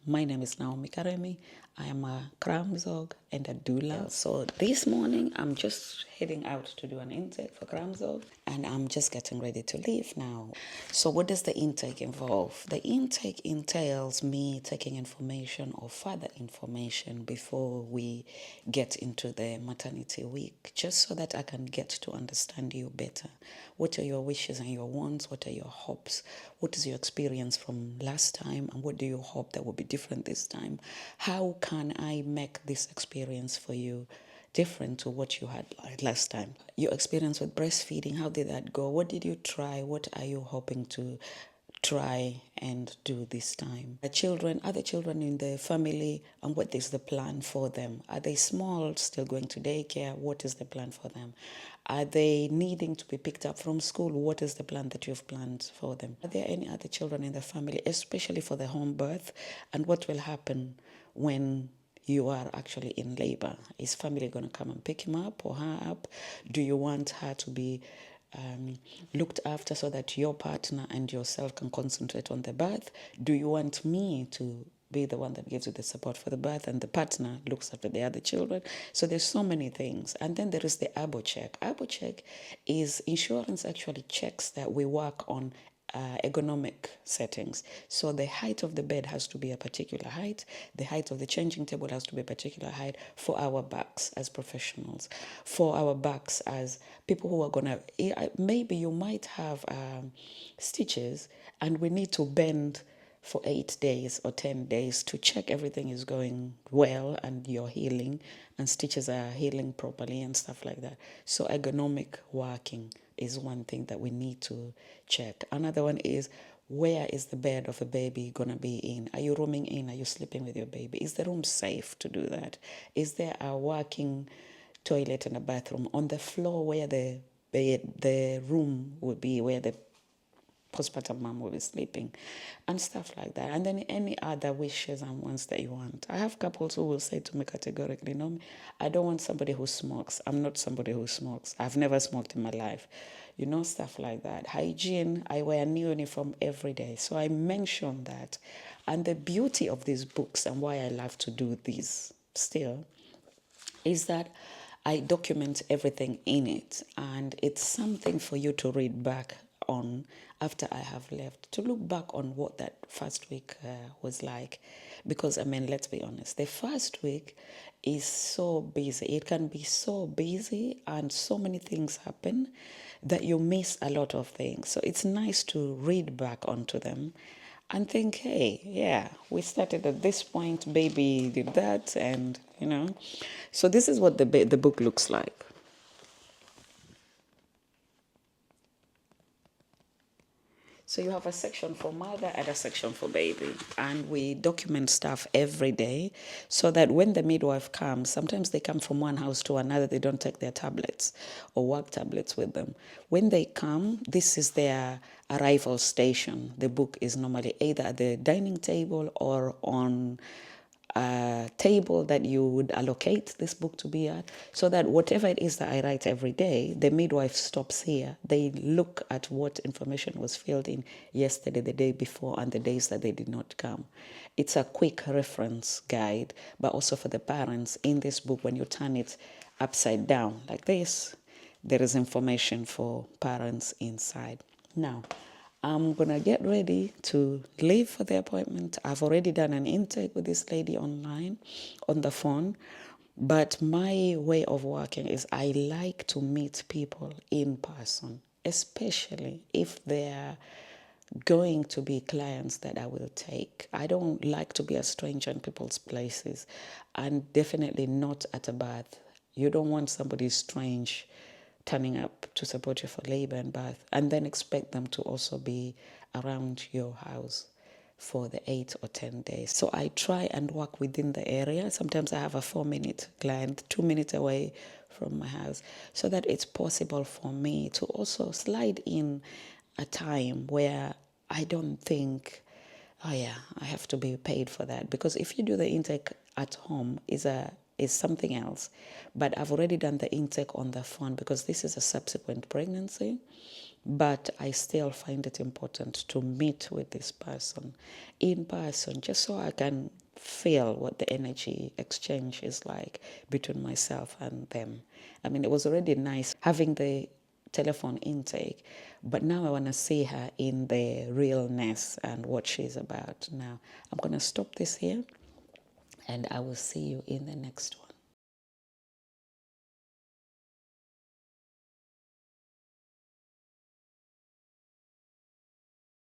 My name is Naomi Karemi. I am a Kraamzorg and a Doula. So this morning I'm just heading out to do an intake for Kraamzorg and I'm just getting ready to leave now. So what does the intake involve? The intake entails me taking information or further information before we get into the maternity week, just so that I can get to understand you better. What are your wishes and your wants? What are your hopes? What is your experience from last time and what do you hope that will be different this time? How can I make this experience for you different to what you had last time? Your experience with breastfeeding, how did that go? What did you try? What are you hoping to try and do this time? Are the children in the family, and what is the plan for them? Are they small, still going to daycare? What is the plan for them? Are they needing to be picked up from school? What is the plan that you've planned for them? Are there any other children in the family, especially for the home birth? And what will happen when you are actually in labor? Is family going to come and pick him up or her up? Do you want her to be looked after so that your partner and yourself can concentrate on the birth? Do you want me to be the one that gives you the support for the birth and the partner looks after the other children? So there's so many things. And then there is the ABO check. ABO check is insurance actually checks that we work on ergonomic settings. So the height of the bed has to be a particular height. The height of the changing table has to be a particular height for our backs as professionals, for our backs as people who are going to, maybe you might have stitches and we need to bend for 8 days or 10 days to check everything is going well and you're healing and stitches are healing properly and stuff like that. So ergonomic working is one thing that we need to check. Another one is, where is the bed of a baby going to be in? Are you rooming in? Are you sleeping with your baby? Is the room safe to do that? Is there a working toilet and a bathroom on the floor where the room would be, where the postpartum mom will be sleeping and stuff like that. And then any other wishes and wants that you want. I have couples who will say to me categorically, no, I don't want somebody who smokes. I'm not somebody who smokes. I've never smoked in my life. You know, stuff like that. Hygiene, I wear a new uniform every day. So I mention that. And the beauty of these books and why I love to do this still is that I document everything in it, and it's something for you to read back on after I have left, to look back on what that first week was like. Because, I mean, let's be honest, the first week is so busy. It can be so busy, and so many things happen that you miss a lot of things. So it's nice to read back onto them and think, hey, yeah, we started at this point, baby did that, and you know. So this is what the book looks like. So you have a section for mother and a section for baby. And we document stuff every day so that when the midwife comes, sometimes they come from one house to another, they don't take their tablets or work tablets with them. When they come, this is their arrival station. The book is normally either at the dining table or on a table that you would allocate this book to be at, so that whatever it is that I write every day, the midwife stops here. They look at what information was filled in yesterday, the day before, and the days that they did not come. It's a quick reference guide, but also for the parents. In this book, when you turn it upside down like this, there is information for parents inside. Now, I'm going to get ready to leave for the appointment. I've already done an intake with this lady online, on the phone. But my way of working is I like to meet people in person, especially if they're going to be clients that I will take. I don't like to be a stranger in people's places, and definitely not at a birth. You don't want somebody strange turning up to support you for labor and birth and then expect them to also be around your house for the 8 or 10 days. So I try and work within the area. Sometimes I have a 4-minute client 2 minutes away from my house, so that it's possible for me to also slide in a time where I don't think, oh yeah, I have to be paid for that. Because if you do the intake at home, is something else. But I've already done the intake on the phone because this is a subsequent pregnancy. But I still find it important to meet with this person in person, just so I can feel what the energy exchange is like between myself and them. I mean, it was already nice having the telephone intake, but now I want to see her in the realness and what she's about now. I'm going to stop this here, and I will see you in the next one.